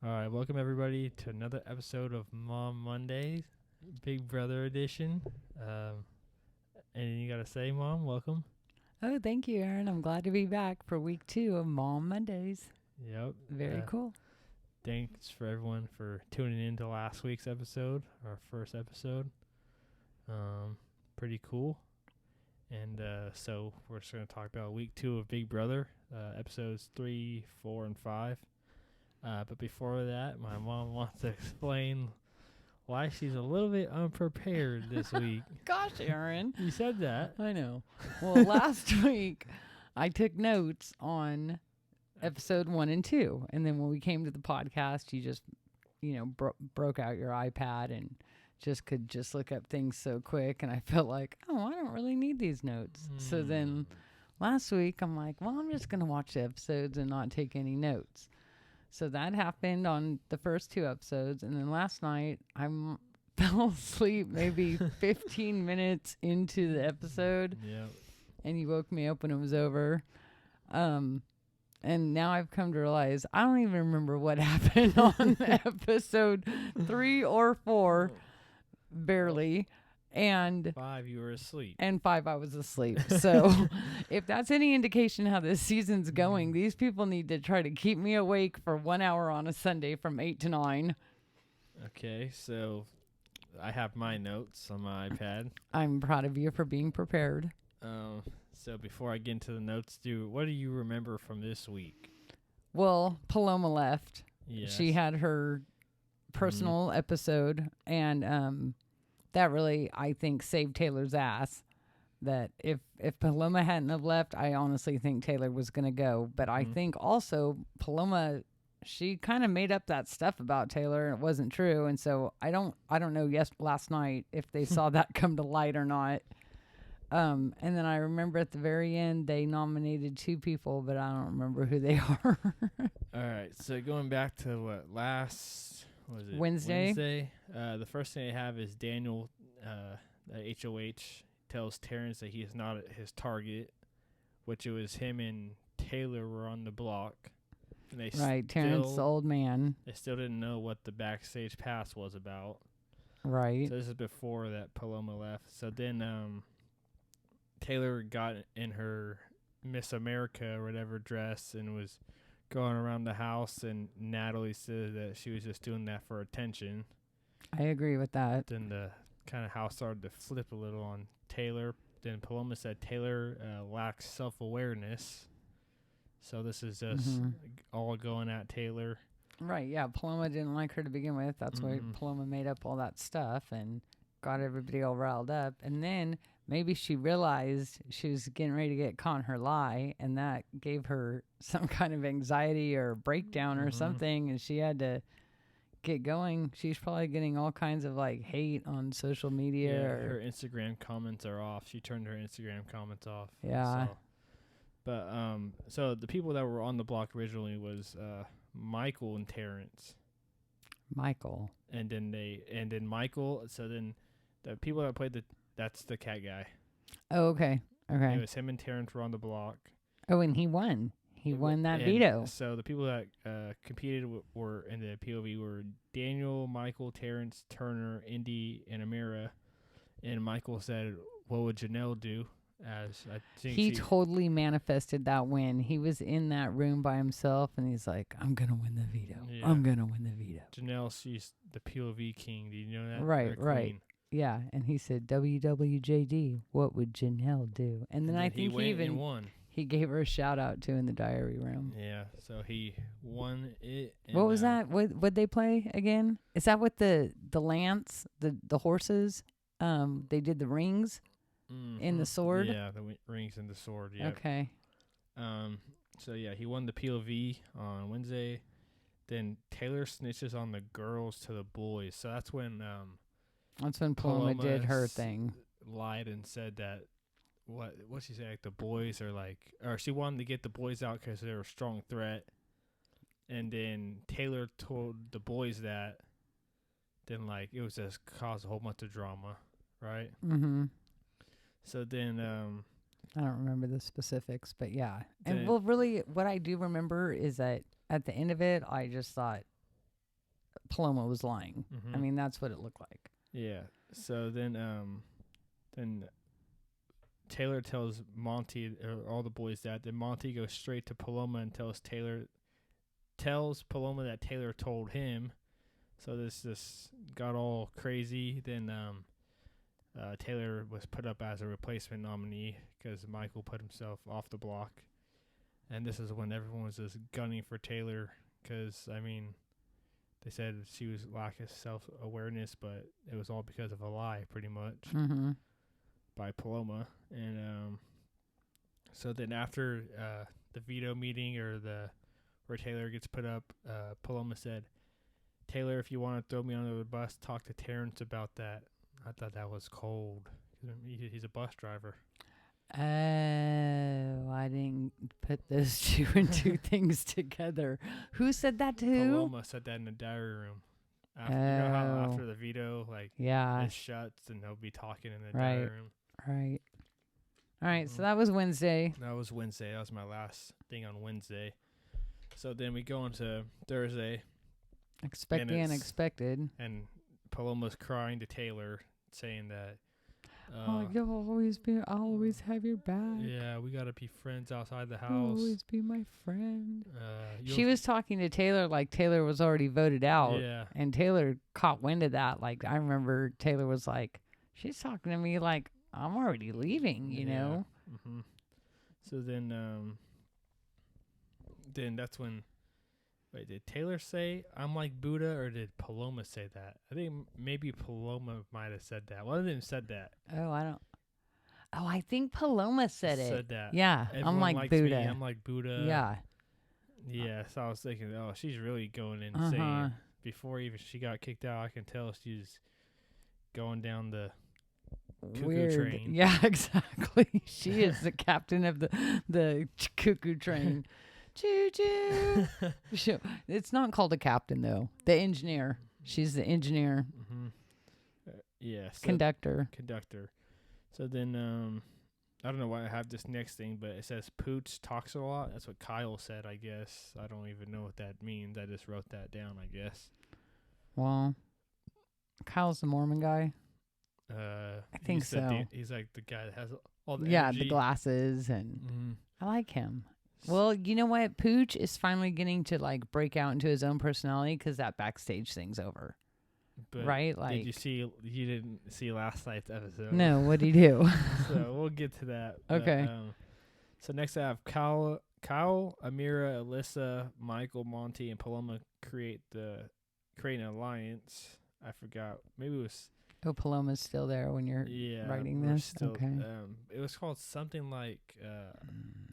All right, welcome everybody to another episode of Mom Mondays, Big Brother edition. Anything you gotta say, Mom? Welcome. Oh, thank you, Aaron. I'm glad to be back for week 2 of Mom Mondays. Yep. Very cool. Thanks for everyone for tuning in to last week's episode, our first episode. Pretty cool. And so we're just gonna talk about week 2 of Big Brother, episodes 3, 4, and 5. But before that, my mom wants to explain why she's a little bit unprepared this week. Gosh, Aaron. You said that. I know. Well, last week I took notes on episode 1 and 2. And then when we came to the podcast, you just, broke out your iPad and could look up things so quick. And I felt like, I don't really need these notes. So then last week I'm like, well, I'm just going to watch the episodes and not take any notes. So that happened on the first 2 episodes. And then last night, I fell asleep maybe 15 minutes into the episode. Yep. And you woke me up when it was over. And now I've come to realize I don't even remember what happened on episode 3 or 4. Barely. And 5, you were asleep. And 5, I was asleep. So if that's any indication how this season's going, these people need to try to keep me awake for 1 hour on a Sunday from 8 to 9. Okay, so I have my notes on my iPad. I'm proud of you for being prepared. So before I get into the notes, what do you remember from this week? Well, Paloma left. Yes. She had her personal episode, and that really, I think, saved Taylor's ass. That if Paloma hadn't have left, I honestly think Taylor was going to go. But I think also Paloma, she kind of made up that stuff about Taylor, and it wasn't true. And so I don't know last night if they saw that come to light or not. And then I remember at the very end, they nominated 2 people, but I don't remember who they are. All right, so going back to Wednesday? The first thing I have is Daniel, the HOH, tells Terrence that he is not his target, which it was him and Taylor were on the block. And they right, Terrence, the old man. They still didn't know what the backstage pass was about. Right. So this is before that Paloma left. So then Taylor got in her Miss America or whatever dress and was going around the house, and Natalie said that she was just doing that for attention. I agree with that. Then the kind of house started to flip a little on Taylor. Then Paloma said Taylor lacks self-awareness. So this is just all going at Taylor. Right, yeah. Paloma didn't like her to begin with. That's why Paloma made up all that stuff and got everybody all riled up. And then maybe she realized she was getting ready to get caught in her lie, and that gave her some kind of anxiety or breakdown or something, and she had to get going. She's probably getting all kinds of hate on social media. Yeah, her Instagram comments are off. She turned her Instagram comments off. Yeah. So the people that were on the block originally was Michael and Terrence. Michael. And then Michael. So then the people that played that's the cat guy. Oh, okay. Okay. It was him and Terrence were on the block. Oh, and he won. He won that veto. So the people that competed were in the POV were Daniel, Michael, Terrence, Turner, Indy, and Amira. And Michael said, "What would Janelle do?" As I think he totally manifested that win. He was in that room by himself, and he's like, "I'm gonna win the veto. Yeah. I'm gonna win the veto." Janelle, she's the POV king. Do you know that? Right, right. Yeah, and he said, "WWJD, what would Janelle do?" And then I think he even won. He gave her a shout out too in the diary room. Yeah, so he won it. What was that? What they play again? Is that with the lance, the horses? They did the rings in the sword. Yeah, the rings and the sword. Yeah. Okay. So yeah, he won the POV on Wednesday. Then Taylor snitches on the girls to the boys. So that's when Paloma did her thing. Lied and said that what she said, the boys are or she wanted to get the boys out because they're a strong threat. And then Taylor told the boys that. Then it was just caused a whole bunch of drama, right? Mm-hmm. So then I don't remember the specifics, but yeah. And really what I do remember is that at the end of it, I just thought Paloma was lying. I mean, that's what it looked like. Yeah. So then Taylor tells Monty or all the boys that. Then Monty goes straight to Paloma and tells Paloma that Taylor told him. So this got all crazy. Then Taylor was put up as a replacement nominee because Michael put himself off the block. And this is when everyone was just gunning for Taylor because, I mean, they said she was lacking self-awareness, but it was all because of a lie, pretty much, by Paloma. And so then after the veto meeting where Taylor gets put up, Paloma said, Taylor, if you want to throw me under the bus, talk to Terrence about that. I thought that was cold. He's a bus driver. Oh, I didn't put those two and two things together. Who said that to who? Paloma said that in the diary room. You know how after the veto, it shuts and they'll be talking in the diary room. Right. All right, so that was Wednesday. That was Wednesday. That was my last thing on Wednesday. So then we go into Thursday. Expect the unexpected. And Paloma's crying to Taylor, saying that, I'll always have your back. Yeah, we gotta be friends outside the house. You'll always be my friend. She She was talking to Taylor like Taylor was already voted out. Yeah. And Taylor caught wind of that. Like, I remember Taylor was like, she's talking to me like I'm already leaving, you know? Mm-hmm. So then that's when. Wait, did Taylor say I'm like Buddha, or did Paloma say that? I think maybe Paloma might have said that. One of them said that. I think Paloma said it. Said that. Yeah, Everyone I'm like likes Buddha. Me, I'm like Buddha. Yeah. Yeah, so I was thinking, she's really going insane. Before even she got kicked out, I can tell she's going down the cuckoo train. Yeah, exactly. She is the captain of the cuckoo train. Choo choo. It's not called a captain though. The engineer. She's the engineer. Yes. Conductor. So then, I don't know why I have this next thing, but it says Pooch talks a lot. That's what Kyle said, I guess. I don't even know what that means. I just wrote that down, I guess. Well, Kyle's the Mormon guy. I think so. He's like the guy that has all the energy. The glasses, and I like him. Well, you know what? Pooch is finally getting to like break out into his own personality because that backstage thing's over. But right? Like, you didn't see last night's episode. No, what'd he do? So we'll get to that. Okay. So next I have Kyle, Amira, Alyssa, Michael, Monty, and Paloma create an alliance. I forgot. Maybe it was. Oh, Paloma's still there when you're writing this? Still, okay. It was called something like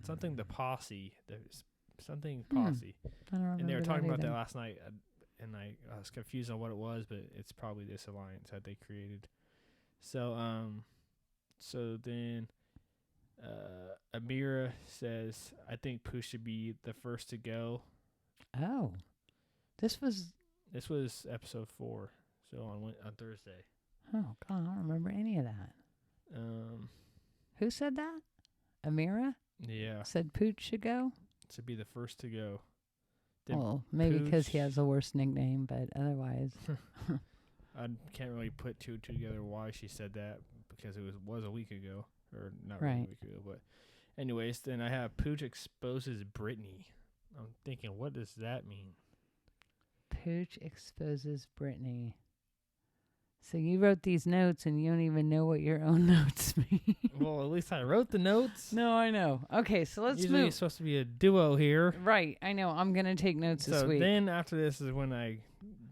something the posse. Something posse. I don't remember. And they were talking about either. that last night, and I was confused on what it was, but it's probably this alliance that they created. So so then Amira says, I think Pooh should be the first to go. Oh. This was episode 4, so on Thursday. Oh, God, I don't remember any of that. Who said that? Amira? Yeah. Said Pooch should go? To be the first to go. Well, maybe because he has the worst nickname, but otherwise. I can't really put two together why she said that, because it was a week ago. Or not right. really a week ago, but anyways, then I have Pooch exposes Brittany. I'm thinking, what does that mean? Pooch exposes Brittany. So you wrote these notes and you don't even know what your own notes mean. Well, at least I wrote the notes. No, I know. Okay, so let's Usually move. It's supposed to be a duo here. Right, I know. I'm going to take notes this week. So then after this is when I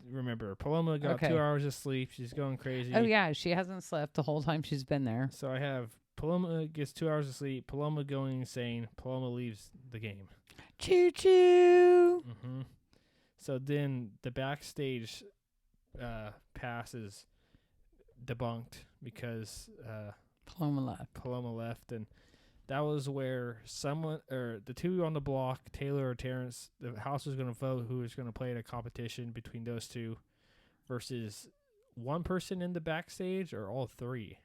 remember Paloma got 2 hours of sleep. She's going crazy. Oh, yeah. She hasn't slept the whole time she's been there. So I have Paloma gets 2 hours of sleep. Paloma going insane. Paloma leaves the game. Choo-choo. Mm-hmm. So then the backstage pass is debunked because Paloma left, and that was where the two on the block, Taylor or Terrence, the house was going to vote who was going to play in a competition between those two versus one person in the backstage or all three.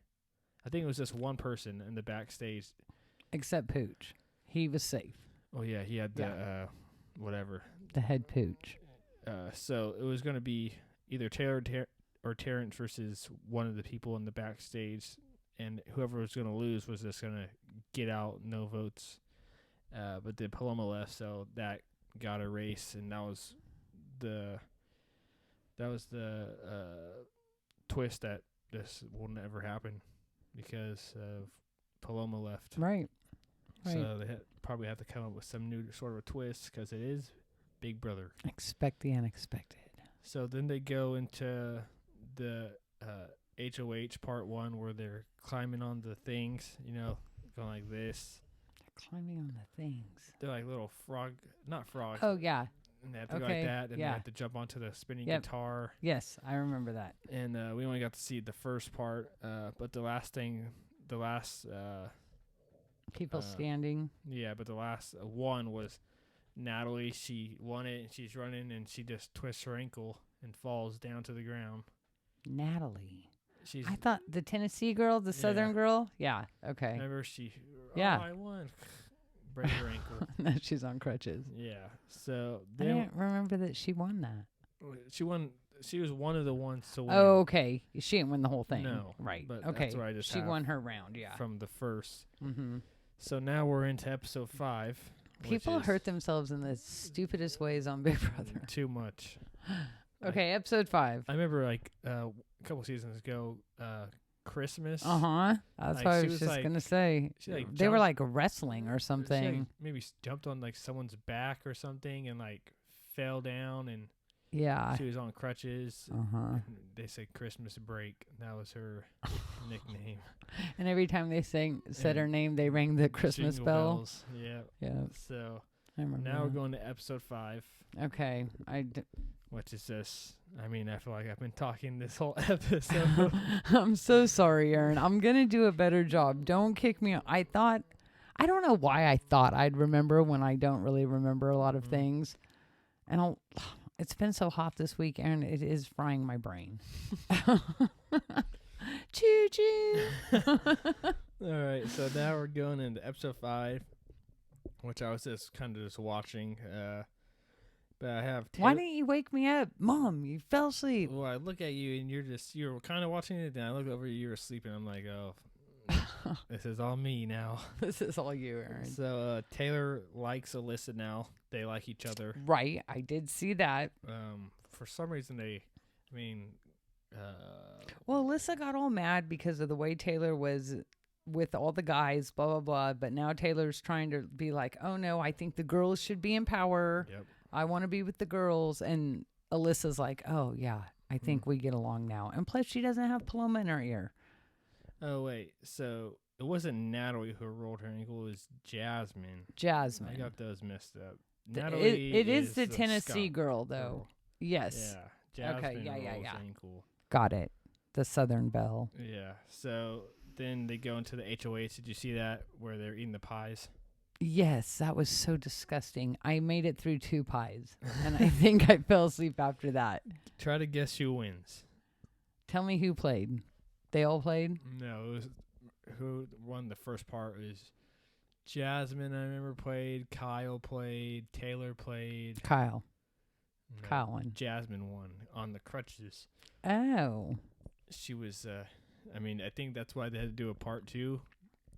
I think it was just one person in the backstage. Except Pooch. He was safe. Oh, yeah, he had the whatever. The head Pooch. So it was going to be either Taylor or Terrence versus one of the people in the backstage, and whoever was going to lose was just going to get out, no votes. But then Paloma left, so that got erased, and that was the twist that this will never happen because of Paloma left. Right. So they probably have to come up with some new sort of a twist because it is Big Brother. Expect the unexpected. So then they go into the HOH part 1 where they're climbing on the things, going like this. They're climbing on the things. They're like little not frogs. Oh, yeah. And they have to go like that, and they have to jump onto the spinning guitar. Yes, I remember that. And we only got to see the first part, but the last people standing. Yeah, but the last one was Natalie. She won it, and she's running, and she just twists her ankle and falls down to the ground. Natalie. I thought the Tennessee girl, the Southern girl. Yeah. Okay. Remember she? Yeah. I won. Break her ankle. No, she's on crutches. Yeah. So I didn't remember that she won that. She won. She was one of the ones to win. Oh, okay. She didn't win the whole thing. No. Right. But okay. That's what I just she won her round. Yeah. From the first. Mm-hmm. So now we're into episode 5. People hurt themselves in the stupidest ways on Big Brother. Too much. Okay, episode 5. I remember like a couple seasons ago, Christmas. That's what I was just gonna say. They were like wrestling or something. She maybe jumped on like someone's back or something and like fell down and she was on crutches. They said Christmas break. That was her nickname. And every time they said her name, they rang the Christmas bell. Bells. Yeah. Yeah. So I remember now we're going to episode 5. Okay. Which is this? I mean, I feel like I've been talking this whole episode. I'm so sorry, Aaron. I'm going to do a better job. Don't kick me out. I don't know why I thought I'd remember when I don't really remember a lot of things. And it's been so hot this week, Aaron. It is frying my brain. Choo choo. All right. So now we're going into episode 5, which I was just kind of just watching. But I have. Why didn't you wake me up, Mom? You fell asleep. Well, I look at you and you're kind of watching it. And I look over you were sleeping. I'm like, oh, this is all me now. This is all you, Aaron. So Taylor likes Alyssa now. They like each other. Right. I did see that. For some reason well, Alyssa got all mad because of the way Taylor was with all the guys, blah, blah, blah. But now Taylor's trying to be like, oh, no, I think the girls should be in power. Yep. I want to be with the girls. And Alyssa's like, oh, yeah, I think we get along now. And plus, she doesn't have Paloma in her ear. Oh, wait. So it wasn't Natalie who rolled her ankle. It was Jasmine. I got those messed up. Natalie it is the Tennessee girl, though. Yes. Yeah. Jasmine Okay, ankle. Got it. The Southern Belle. Yeah. So then they go into the HOH. Did you see that where they're eating the pies? Yes, that was so disgusting. I made it through 2 pies, and I think I fell asleep after that. Try to guess who wins. Tell me who played. They all played? No, it was who won the first part was Jasmine, I remember, played. Kyle played. Taylor played. Kyle. No, Kyle won. Jasmine won on the crutches. Oh. She was, I think that's why they had to do a part 2.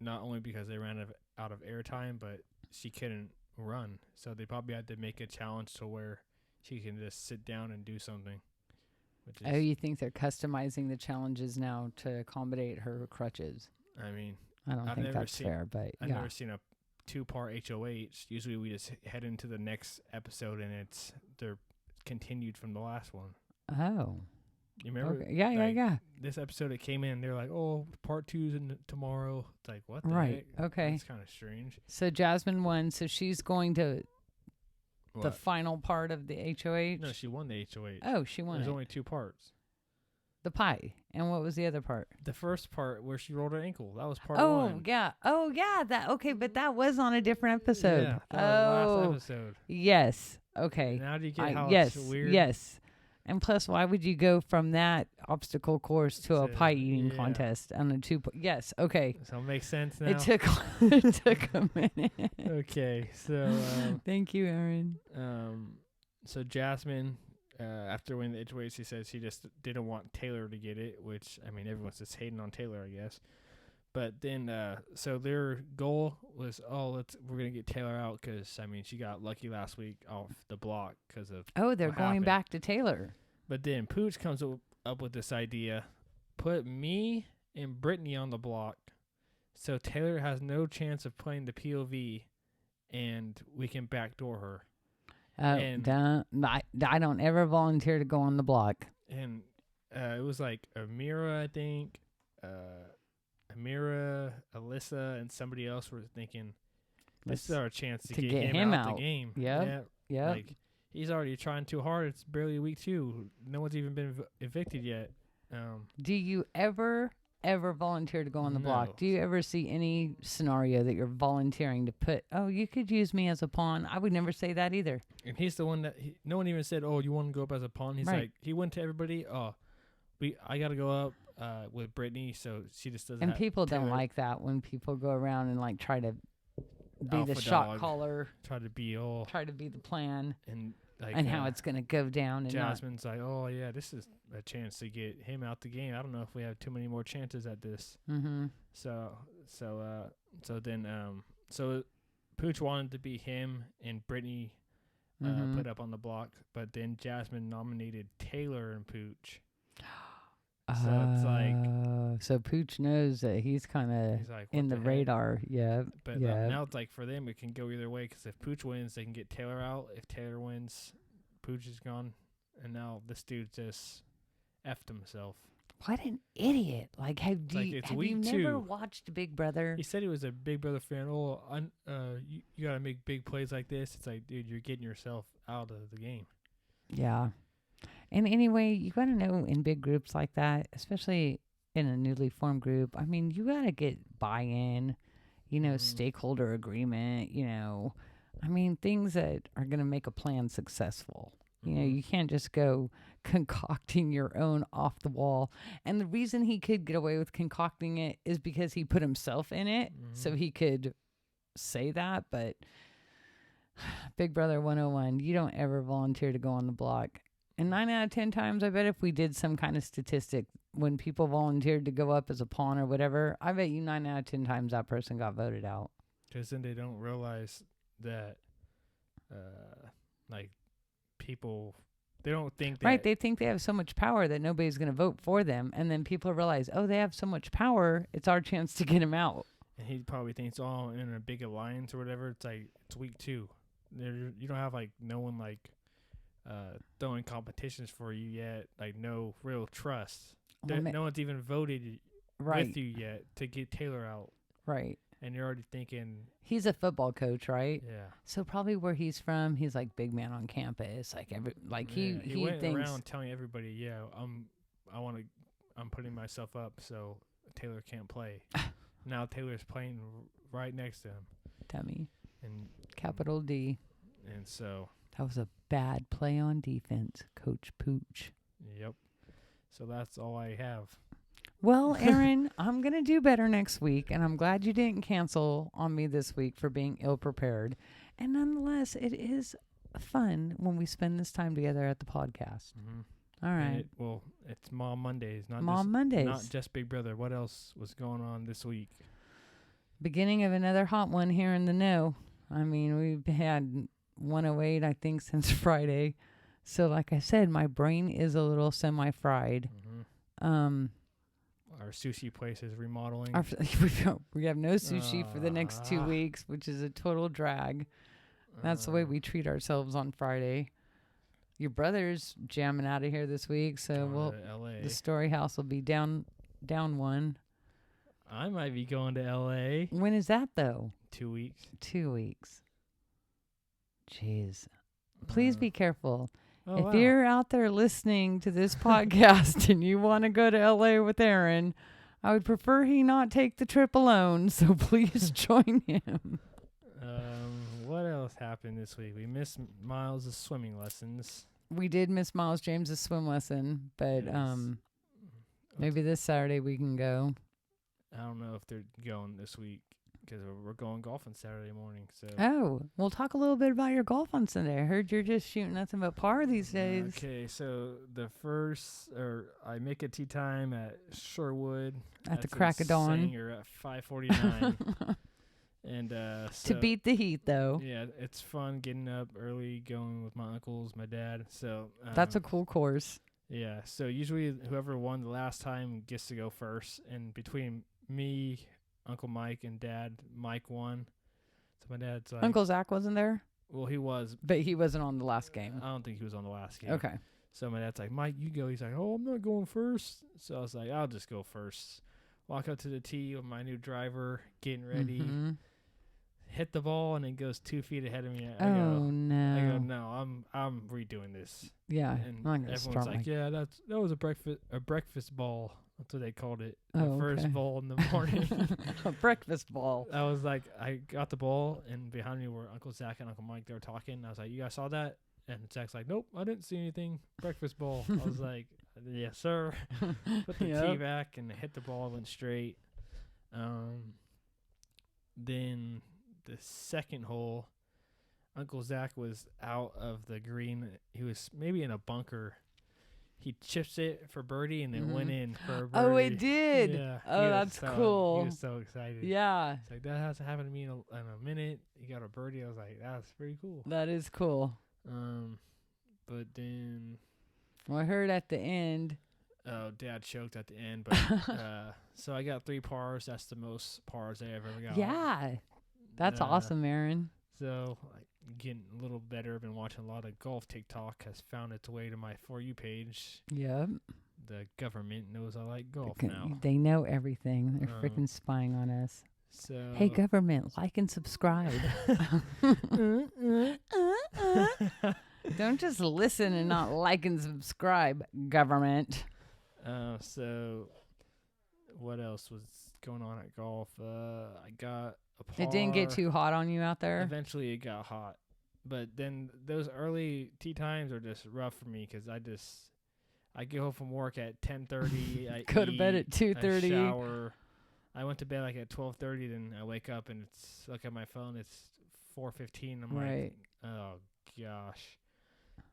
Not only because they ran out of airtime, but she couldn't run. So they probably had to make a challenge to where she can just sit down and do something. You think they're customizing the challenges now to accommodate her crutches? I mean, I don't think that's fair, but I've never seen a 2-part HOH. Usually we just head into the next episode and they're continued from the last one. Oh. You remember? Okay. Yeah. This episode, it came in, they're like, oh, part 2's in tomorrow. It's like, what the heck? Okay. It's kind of strange. So Jasmine won, so she's going to the final part of the HOH? No, she won the HOH. Oh, she won. There's only 2 parts. The pie. And what was the other part? The first part where she rolled her ankle. That was part 1. Oh, yeah. But that was on a different episode. Yeah, last episode. Yes. Okay. Now do you get how it's weird? Yes. And plus, why would you go from that obstacle course to a pie eating contest on a 2? Yes. Okay. So it makes sense now. It took a minute. Okay. So. Thank you, Aaron. So Jasmine, after winning the Edgeways, she said she just didn't want Taylor to get it, which, I mean, everyone's just hating on Taylor, I guess. But then, so their goal was, we're going to get Taylor out because, I mean, she got lucky last week off the block because of Oh, they're what going happened. back to Taylor. But then Pooch comes up with this idea, put me and Brittany on the block so Taylor has no chance of playing the POV and we can backdoor her. And I don't ever volunteer to go on the block. And it was like Amira, I think, Amira, Alyssa, and somebody else were thinking, this is our chance to get him out the game. Yep. Like, he's already trying too hard. It's barely week 2. No one's even been evicted yet. Do you ever volunteer to go on the block? Do you ever see any scenario that you're volunteering to put, you could use me as a pawn? I would never say that either. And he's the one that no one even said, you want to go up as a pawn? He's like, he went to everybody, I got to go up with Brittany, so she just doesn't. And people don't like that when people go around and like try to be Alpha the shot dog, caller, try to be the plan, and like, how it's gonna go down. And Jasmine's like, this is a chance to get him out the game. I don't know if we have too many more chances at this. Mm-hmm. So Pooch wanted to be him and Brittany put up on the block, but then Jasmine nominated Taylor and Pooch. So it's like, so Pooch knows that he's kind of like, in the radar. Yeah. But now it's like, for them, it can go either way, because if Pooch wins, they can get Taylor out. If Taylor wins, Pooch is gone. And now this dude just effed himself. What an idiot. Like, have you never watched Big Brother? He said he was a Big Brother fan. You got to make big plays like this. It's like, dude, you're getting yourself out of the game. Yeah. And anyway, you got to know in big groups like that, especially in a newly formed group, I mean, you got to get buy-in, stakeholder agreement, I mean, things that are going to make a plan successful. You can't just go concocting your own off the wall. And the reason he could get away with concocting it is because he put himself in it, so he could say that. But Big Brother 101, you don't ever volunteer to go on the block. And 9 out of 10 times, I bet if we did some kind of statistic when people volunteered to go up as a pawn or whatever, I bet you 9 out of 10 times that person got voted out. Because then they don't realize that, people, they don't think that. Right, they think they have so much power that nobody's going to vote for them. And then people realize, they have so much power, it's our chance to get him out. And he probably thinks, in a big alliance or whatever, it's like, it's week 2. You don't have, no one, throwing competitions for you yet, no real trust. No one's even voted with you yet to get Taylor out. Right. And you're already thinking, he's a football coach, right? Yeah. So probably where he's from, he's like big man on campus. He went thinks around telling everybody, I'm putting myself up so Taylor can't play. Now Taylor's playing right next to him. Dummy. And capital D. And so that was a bad play on defense, Coach Pooch. Yep. So that's all I have. Well, Aaron, I'm going to do better next week, and I'm glad you didn't cancel on me this week for being ill-prepared. And nonetheless, it is fun when we spend this time together at the podcast. Mm-hmm. All right. It's Mom Mondays. Not just Big Brother. What else was going on this week? Beginning of another hot one here in the know. I mean, we've had 108, I think, since Friday. So, like I said, my brain is a little semi-fried. Mm-hmm. Our sushi place is remodeling. We have no sushi for the next 2 weeks, which is a total drag. That's the way we treat ourselves on Friday. Your brother's jamming out of here this week, so the story house will be down one. I might be going to LA. When is that, though? 2 weeks. 2 weeks. Jeez. Please be careful. If you're out there listening to this podcast and you want to go to LA with Aaron, I would prefer he not take the trip alone, so please join him. What else happened this week? We missed Miles' swimming lessons. We did miss Miles James' swim lesson, but maybe this Saturday we can go. I don't know if they're going this week because we're going golfing Saturday morning. So Oh, we'll talk a little bit about your golf on Sunday. I heard you're just shooting nothing but par these days. Okay, so I make a tee time at Sherwood At the That's crack of dawn. insane, You're at 5:49, and To beat the heat, though. Yeah, it's fun getting up early, going with my uncles, my dad. So That's a cool course. Yeah, so usually whoever won the last time gets to go first, and between me, Uncle Mike, and Dad, Mike won. So my dad's like, Uncle Zach wasn't there, well, he was. but he wasn't on the last game. I don't think he was on the last game. Okay. So my dad's like, Mike, you go. He's like, oh, I'm not going first. So I was like, I'll just go first. Walk up to the tee with my new driver, getting ready. Mm-hmm. Hit the ball, and it goes 2 feet ahead of me. I no. go, no, I'm redoing this. Yeah. And everyone's like, yeah, that was a breakfast ball. That's what they called it. The first ball in the morning. A breakfast ball. I was like, I got the ball, and behind me were Uncle Zach and Uncle Mike. They were talking. And I was like, you guys saw that? And Zach's like, nope, I didn't see anything. Breakfast ball. I was like, yes, sir. Put the tee back and hit the ball, went straight. Then the second hole, Uncle Zach was out of the green. He was maybe in a bunker. He chips it for birdie and then went in for a birdie. Oh, it did. Yeah. Oh, that's cool. He was so excited. Yeah. It's like, that hasn't happened to me in a minute. He got a birdie. I was like, that's pretty cool. That is cool. But then, well, I heard at the end. Oh, Dad choked at the end, but so I got 3 pars. That's the most pars I ever got. Yeah, that's awesome, Aaron. So getting a little better. I've been watching a lot of golf. TikTok has found its way to my For You page. Yep. The government knows I like golf now. They know everything. They're freaking spying on us. So hey, government, like and subscribe. Don't just listen and not like and subscribe, government. So what else was going on at golf? I got a par. It didn't get too hot on you out there? Eventually it got hot. But then those early tee times are just rough for me because I get home from work at 10:30. I go to bed at 2:30. I shower. I went to bed like at 12:30. Then I wake up and look at my phone. It's 4:15. I'm like, oh gosh.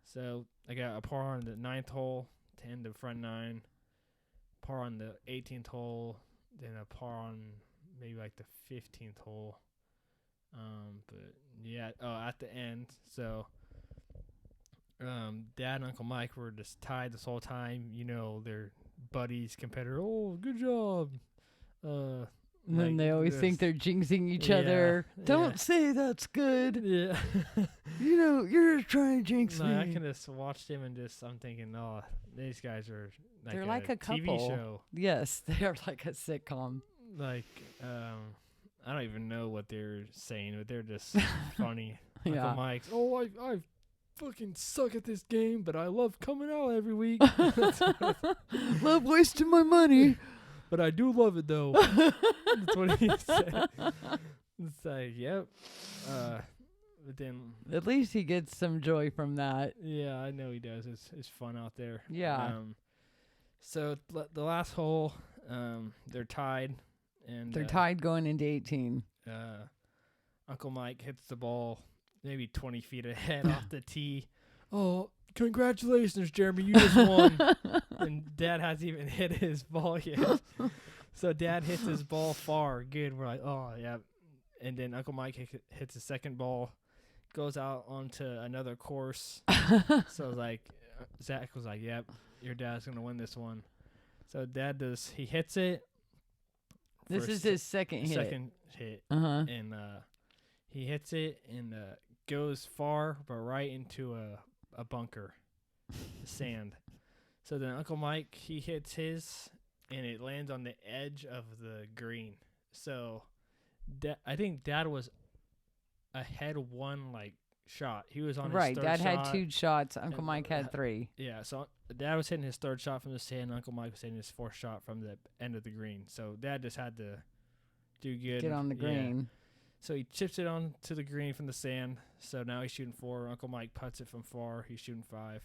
So I got a par on the 9th hole to end the front 9. Par on the 18th hole. Then a par on maybe like the 15th hole. But yeah, at the end. So Dad and Uncle Mike were just tied this whole time. You know, their buddies, competitor. Oh, good job. And then they always think they're jinxing each other. Don't say that's good. Yeah. You know, you're just trying to jinx me. I can just watch them and I'm thinking, oh, these guys are like they're like a couple. TV show. Yes, they are like a sitcom. Like, I don't even know what they're saying, but they're just funny. Yeah. Uncle Mike's, I fucking suck at this game, but I love coming out every week. Love wasting my money. But I do love it, though. That's what he said. It's like, yep. But then at least he gets some joy from that. Yeah, I know he does. It's fun out there. Yeah. So the last hole, they're tied, and they're tied going into 18. Uncle Mike hits the ball maybe 20 feet ahead off the tee. Oh, congratulations, Jeremy! You just won. And Dad hasn't even hit his ball yet. So Dad hits his ball far. Good. We're like, oh yeah. And then Uncle Mike hits his second ball, goes out onto another course. So like Zach was like, yep, your dad's gonna win this one. So Dad he hits it. This is his second hit. And he hits it and goes far, but right into a bunker, sand. So then Uncle Mike, he hits his, and it lands on the edge of the green. So I think Dad was ahead 1 shot. He was on his third shot. Dad had 2 shots. Uncle Mike had 3. Yeah, so Dad was hitting his 3rd shot from the sand. Uncle Mike was hitting his 4th shot from the end of the green. So Dad just had to do good. Get on the green. Yeah. So he chips it on to the green from the sand. So now he's shooting 4. Uncle Mike putts it from far. He's shooting 5.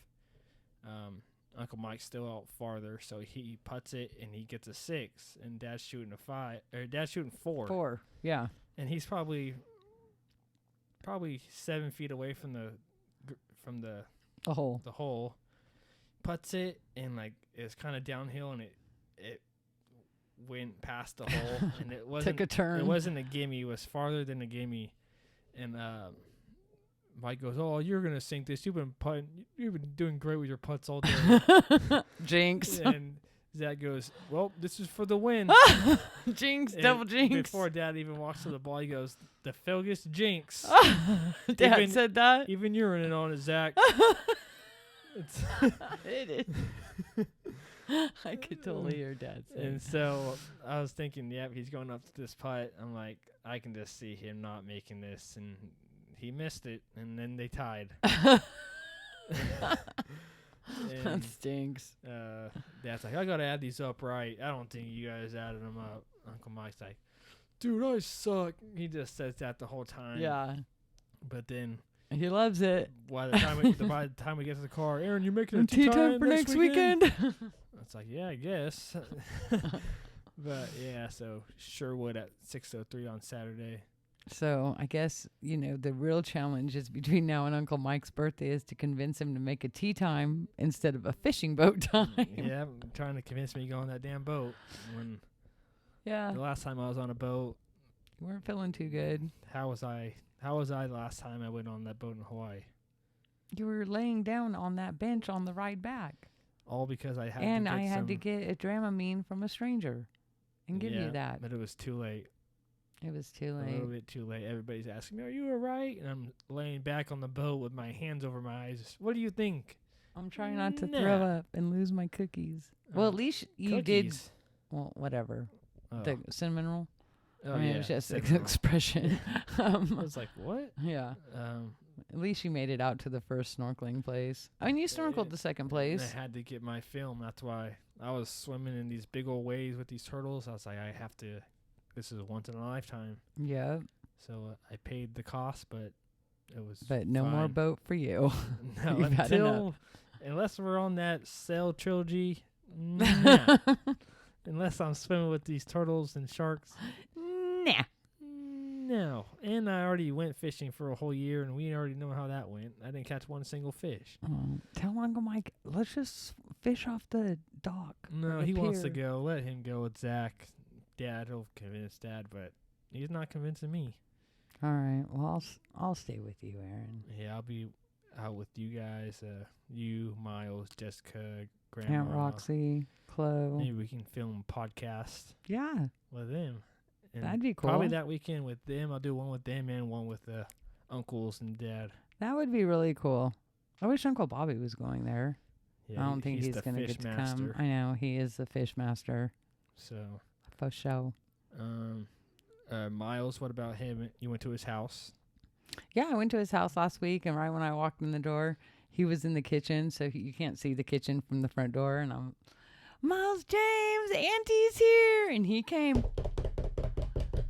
Uncle Mike's still out farther, so he putts it and he gets a 6. And Dad's shooting a 5. Or Dad's shooting 4. 4, yeah. and he's probably 7 feet away from the hole. the hole. Puts it, and like it's kind of downhill, and it went past the hole, and it wasn't Took a turn. It wasn't a gimme. It was farther than a gimme, and Mike goes, "Oh, you're gonna sink this. You've been doing great with your putts all day." Jinx. And Zach goes, "Well, this is for the win." Jinx, And double jinx. Before Dad even walks to the ball, he goes, "The Felgus jinx." Dad said that. Even you're in on it, Zach. It's It is. I could totally hear Dad say. And so I was thinking, yep, he's going up to this putt. I'm like, I can just see him not making this, and he missed it, and then they tied. That stinks. Dad's like, I gotta add these up right. I don't think you guys added them up. Uncle Mike's like, dude, I suck. He just says that the whole time. Yeah. But then He loves it. by the time we get to the car, Aaron, you're making a Tea tea time for next weekend. It's like, yeah, I guess. But yeah, so Sherwood at 6:03 on Saturday. So I guess, the real challenge is between now and Uncle Mike's birthday is to convince him to make a tea time instead of a fishing boat time. Yeah, trying to convince me to go on that damn boat. When Yeah. the last time I was on a boat, You weren't feeling too good. how was I the last time I went on that boat in Hawaii? You were laying down on that bench on the ride back. All because I had And to get I had to some- get a Dramamine from a stranger and give Yeah, you that. But it was too late. It was too A late. little bit too late. Everybody's asking me, "Are you all right?" And I'm laying back on the boat with my hands over my eyes. What do you think? I'm trying not to Nah. throw up and lose my cookies. Well, at least you did. Cookies. Well, whatever. Oh, The cinnamon roll. oh I mean, yeah. it was just an cinnamon roll. expression. I was like, "What?" Yeah. Um, At least you made it out to the first snorkeling place. I mean, you snorkeled the second and place. I had to get my film. That's why I was swimming in these big old waves with these turtles. I was like, I have to. This is once in a lifetime. Yeah. So I paid the cost, but it was. But no more fine. boat for you. No, You've had enough. unless we're on that sail trilogy, nah. Unless I'm swimming with these turtles and sharks, Nah. no. And I already went fishing for a whole year, and we already know how that went. I didn't catch one single fish. Tell Uncle Mike, let's just fish off the dock. No, or the he wants to pier. go. Let him go with Zach. Dad, he'll convince Dad, but he's not convincing me. All right. Well, I'll stay with you, Aaron. Yeah, I'll be out with you guys. You, Miles, Jessica, Grandma. Aunt Roxy, Chloe. Maybe we can film a podcast Yeah, with them. And that'd be cool. Probably that weekend with them. I'll do one with them and one with the uncles and Dad. That would be really cool. I wish Uncle Bobby was going there. Yeah, I don't think he's the going to fish get to master. come. I know, he is the fish master. So, For show. Miles, what about him? You went to his house. Yeah, I went to his house last week, and right when I walked in the door, he was in the kitchen, so you can't see the kitchen from the front door. And I'm, Miles James, Auntie's here. And he came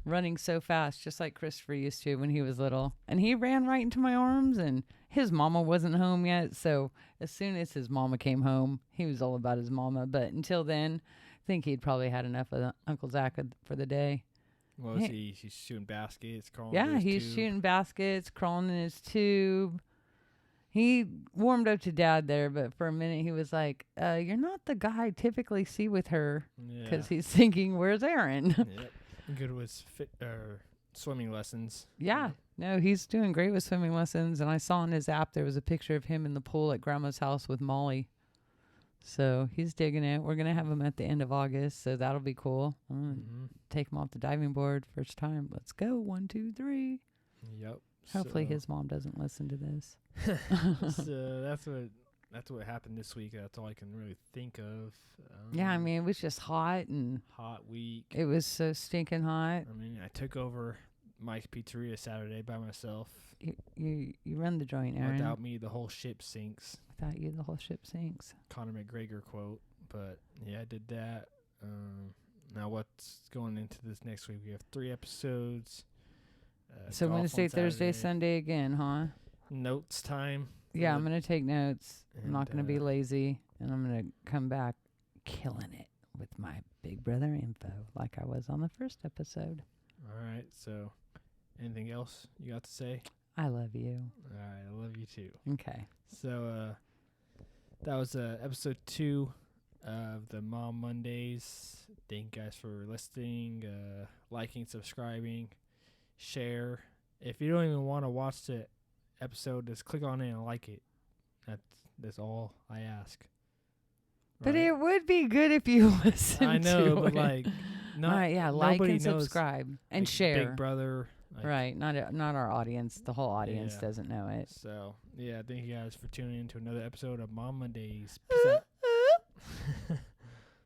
running so fast, just like Christopher used to when he was little. And he ran right into my arms, and his mama wasn't home yet. So as soon as his mama came home, he was all about his mama. But until then, I think he'd probably had enough of Uncle Zach for the day. Well, Yeah. he's shooting baskets, crawling. Yeah, to his he's tube. shooting baskets, crawling in his tube. He warmed up to Dad there, but for a minute he was like, you're not the guy I typically see with her, because he's thinking, where's Aaron? Yep. Good with swimming lessons. Yeah, no, he's doing great with swimming lessons. And I saw on his app there was a picture of him in the pool at Grandma's house with Molly. So he's digging it. We're going to have him at the end of August, so that'll be cool. Take him off the diving board first time. Let's go. 1, 2, 3. Yep. Hopefully So- his mom doesn't listen to this. So that's what happened this week. That's all I can really think of. Yeah, I mean, it was just hot, and hot week. it was so stinking hot. I mean, I took over Mike's Pizzeria Saturday by myself. You run the joint, Aaron. Without me, the whole ship sinks. Without you, the whole ship sinks. Conor McGregor quote. But yeah, I did that. Now what's going into this next week? We have 3 episodes. So golf on Wednesday, Thursday, Saturday. Sunday again, huh? Notes time. Yeah, for I'm the- going to take notes. I'm not and, going to be lazy, and I'm going to come back killing it with my Big Brother info like I was on the first episode. All right, so anything else you got to say? I love you. All right, I love you too. Okay. So that was episode 2 of the Mom Mondays. Thank you guys for listening, liking, subscribing, share. If you don't even want to watch the episode, just click on it and like it. That's all I ask. But Right? it would be good if you listened I know, to but it. like, not All right, yeah, like nobody and knows, subscribe and like, share. Big Brother, like, Right, not our audience. The whole audience Yeah. doesn't know it. So yeah, thank you guys for tuning in to another episode of Mom Mondays. Peace out.